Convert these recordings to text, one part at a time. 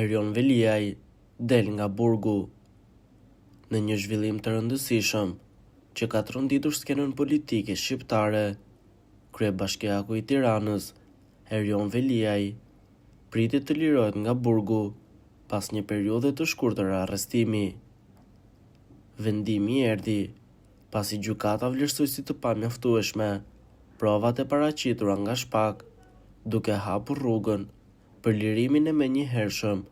Erion Veliaj del nga burgu. Në një zhvillim të rëndësishëm që ka tronditur skenën politike shqiptare, kryebashkiaku i Tiranës, Erion Veliaj, pritet të lirohet nga burgu pas një periudhe të shkurtër arrestimi. Vendimi erdhi pasi gjykata vlerësoi si të pamjaftueshme provat e paraqitura nga Shpak, duke hapur rrugën për lirimin e menjëhershëm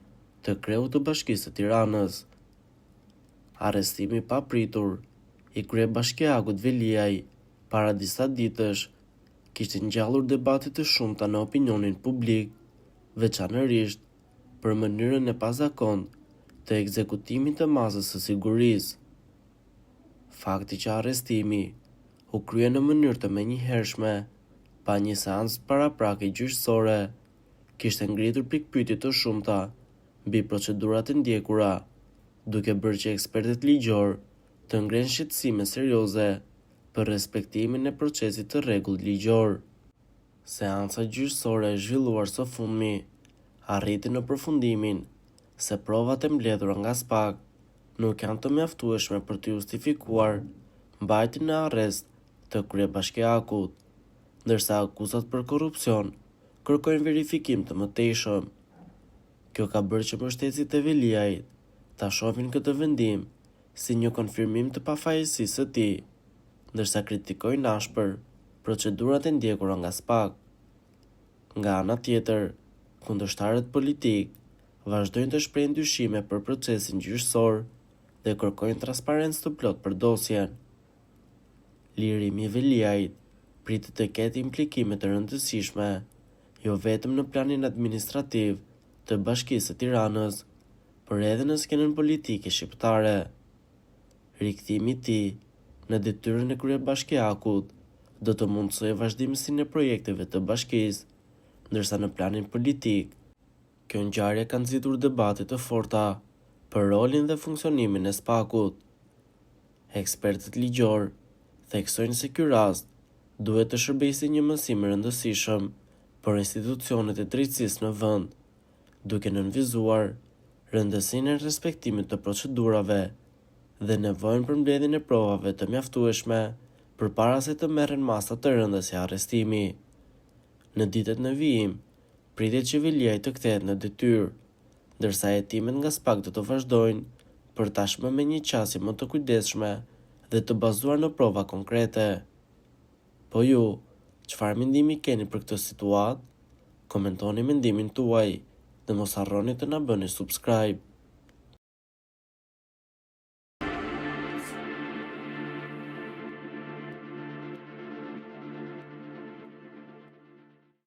të kreut të Bashkisë së Tiranës. Arrestimi pa pritur i kryebashkiakut Veliaj para disa ditësh kishte ngjallur debate të shumta në opinionin publik, veçanërisht për mënyrën e pazakontë të ekzekutimit të masës së sigurisë. Fakti që arrestimi u krye në mënyrë të menjëhershme pa një seancë paraprake gjyqësore kishte ngritur pikpyetje të shumta mbi procedurat e ndjekura, duke bërë që ekspertët ligjor të ngrenë shqetësime serioze për respektimin e procesit të rregullt ligjor. Seanca gjyqësore e zhvilluar së fundmi arriti në përfundimin se provat e mbledhura nga Shpak nuk janë të mjaftueshme për të justifikuar mbajtjen në arrest të kryebashkiakut, ndërsa akuzat për korrupsion kërkojnë verifikim të mëtejshëm. Kjo ka bërë që mbështetësit e Veliajit ta shohin këtë vendim si një konfirmim të pafajësisë së tij, ndërsa kritikojnë ashpër procedurat e ndjekura nga Shpak. Nga ana tjetër, kundërshtarët politik vazhdojnë të shprehin dyshime për procesin gjyqësor dhe kërkojnë transparencë të plotë për dosjen. Lirimi i Veliajit pritet të ketë implikime të rëndësishme jo vetëm në planin administrativ të Bashkisë së Tiranës, por edhe në skenën politike shqiptare. Rikthimi i tij në detyrën e kryebashkiakut do të mundsojë vazhdimsinë e projekteve të bashkisë, ndërsa në planin politik, kjo ngjarje ka nxitur debate të forta për rolin dhe funksionimin e Shpakut. Ekspertët ligjor theksojnë se ky rast duhet të shërbejë si një mësim i rëndësishëm për institucionet e drejtësisë në vend, duke nënvizuar rëndësinë e respektimit të procedurave dhe nevojën për mbledhjen e provave të mjaftueshme përpara se të merren masa të rënda si arrestimi. Në ditët në vijim, pritet që Veliaj të kthehet në detyrë, ndërsa hetimet nga Shpak do të vazhdojnë, për tashmë me një qasje më të kujdesshme dhe të bazuar në prova konkrete. Po ju, çfarë mendimi keni për këtë situatë? Komentoni mendimin tuaj dhe mos harroni të na bëni subscribe.